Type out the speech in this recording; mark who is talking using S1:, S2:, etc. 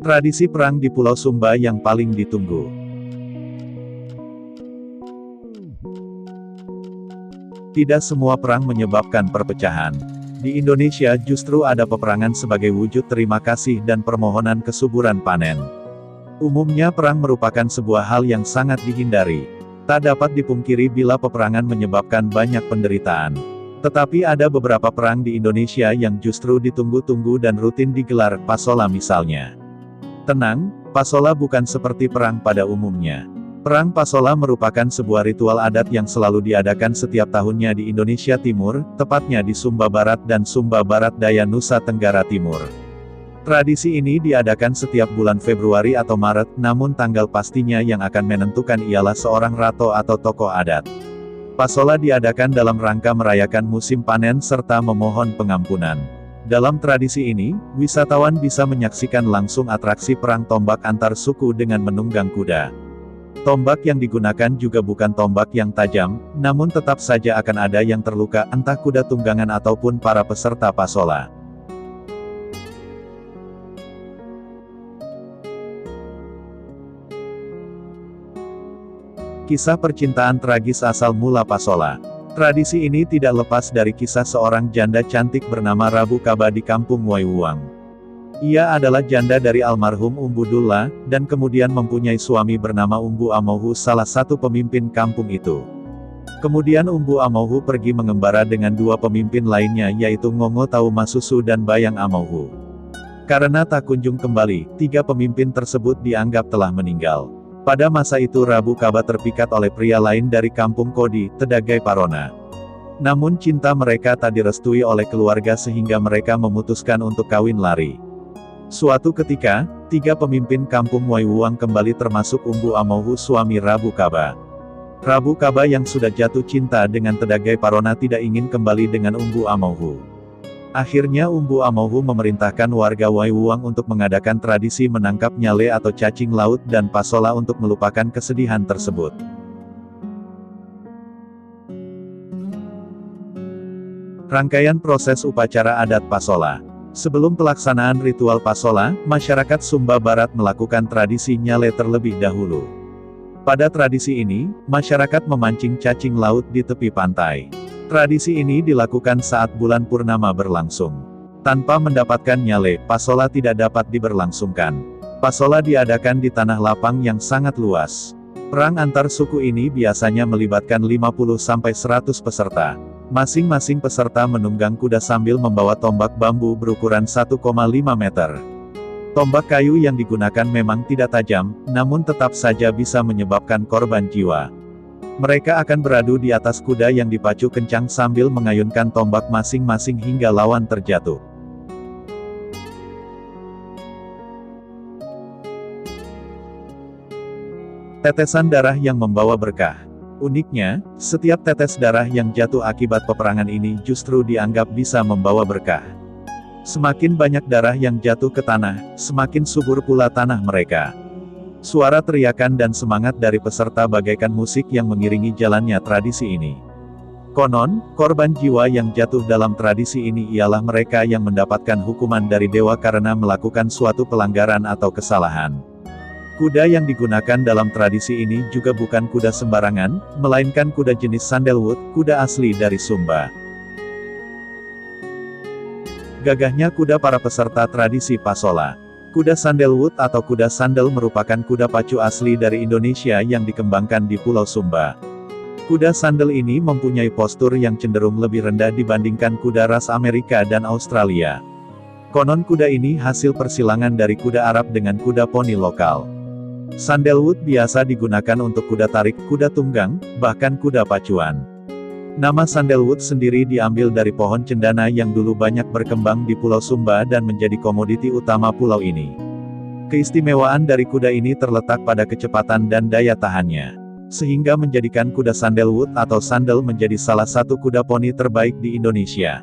S1: Tradisi perang di Pulau Sumba yang paling ditunggu. Tidak semua perang menyebabkan perpecahan. Di Indonesia justru ada peperangan sebagai wujud terima kasih dan permohonan kesuburan panen. Umumnya perang merupakan sebuah hal yang sangat dihindari. Tak dapat dipungkiri bila peperangan menyebabkan banyak penderitaan. Tetapi ada beberapa perang di Indonesia yang justru ditunggu-tunggu dan rutin digelar, Pasola misalnya. Tenang, Pasola bukan seperti perang pada umumnya. Perang Pasola merupakan sebuah ritual adat yang selalu diadakan setiap tahunnya di Indonesia Timur, tepatnya di Sumba Barat dan Sumba Barat Daya Nusa Tenggara Timur. Tradisi ini diadakan setiap bulan Februari atau Maret, namun tanggal pastinya yang akan menentukan ialah seorang rato atau tokoh adat. Pasola diadakan dalam rangka merayakan musim panen serta memohon pengampunan. Dalam tradisi ini, wisatawan bisa menyaksikan langsung atraksi perang tombak antar suku dengan menunggang kuda. Tombak yang digunakan juga bukan tombak yang tajam, namun tetap saja akan ada yang terluka, entah kuda tunggangan ataupun para peserta Pasola. Kisah percintaan tragis asal mula Pasola. Tradisi ini tidak lepas dari kisah seorang janda cantik bernama Rabu Kaba di kampung Waiwuang. Ia adalah janda dari almarhum Umbu Dulla, dan kemudian mempunyai suami bernama Umbu Amauhu, salah satu pemimpin kampung itu. Kemudian Umbu Amauhu pergi mengembara dengan dua pemimpin lainnya yaitu Ngongo Tau Masusu dan Bayang Amauhu. Karena tak kunjung kembali, tiga pemimpin tersebut dianggap telah meninggal. Pada masa itu Rabu Kaba terpikat oleh pria lain dari kampung Kodi, Tedagai Parona. Namun cinta mereka tak direstui oleh keluarga sehingga mereka memutuskan untuk kawin lari. Suatu ketika, tiga pemimpin kampung Waiwuang kembali termasuk Umbu Amauhu suami Rabu Kaba. Rabu Kaba yang sudah jatuh cinta dengan Tedagai Parona tidak ingin kembali dengan Umbu Amauhu. Akhirnya Umbu Amauhu memerintahkan warga Waiwuang untuk mengadakan tradisi menangkap nyale atau cacing laut dan Pasola untuk melupakan kesedihan tersebut. Rangkaian proses upacara adat Pasola. Sebelum pelaksanaan ritual Pasola, masyarakat Sumba Barat melakukan tradisi nyale terlebih dahulu. Pada tradisi ini, masyarakat memancing cacing laut di tepi pantai. Tradisi ini dilakukan saat bulan purnama berlangsung. Tanpa mendapatkan nyale, Pasola tidak dapat diberlangsungkan. Pasola diadakan di tanah lapang yang sangat luas. Perang antar suku ini biasanya melibatkan 50-100 peserta. Masing-masing peserta menunggang kuda sambil membawa tombak bambu berukuran 1,5 meter. Tombak kayu yang digunakan memang tidak tajam, namun tetap saja bisa menyebabkan korban jiwa. Mereka akan beradu di atas kuda yang dipacu kencang sambil mengayunkan tombak masing-masing hingga lawan terjatuh. Tetesan darah yang membawa berkah. Uniknya, setiap tetes darah yang jatuh akibat peperangan ini justru dianggap bisa membawa berkah. Semakin banyak darah yang jatuh ke tanah, semakin subur pula tanah mereka. Suara teriakan dan semangat dari peserta bagaikan musik yang mengiringi jalannya tradisi ini. Konon, korban jiwa yang jatuh dalam tradisi ini ialah mereka yang mendapatkan hukuman dari dewa karena melakukan suatu pelanggaran atau kesalahan. Kuda yang digunakan dalam tradisi ini juga bukan kuda sembarangan, melainkan kuda jenis sandalwood, kuda asli dari Sumba. Gagahnya kuda para peserta tradisi Pasola. Kuda sandalwood atau kuda sandal merupakan kuda pacu asli dari Indonesia yang dikembangkan di Pulau Sumba. Kuda sandal ini mempunyai postur yang cenderung lebih rendah dibandingkan kuda ras Amerika dan Australia. Konon kuda ini hasil persilangan dari kuda Arab dengan kuda poni lokal. Sandalwood biasa digunakan untuk kuda tarik, kuda tunggang, bahkan kuda pacuan. Nama sandalwood sendiri diambil dari pohon cendana yang dulu banyak berkembang di Pulau Sumba dan menjadi komoditi utama pulau ini. Keistimewaan dari kuda ini terletak pada kecepatan dan daya tahannya, sehingga menjadikan kuda sandalwood atau sandal menjadi salah satu kuda poni terbaik di Indonesia.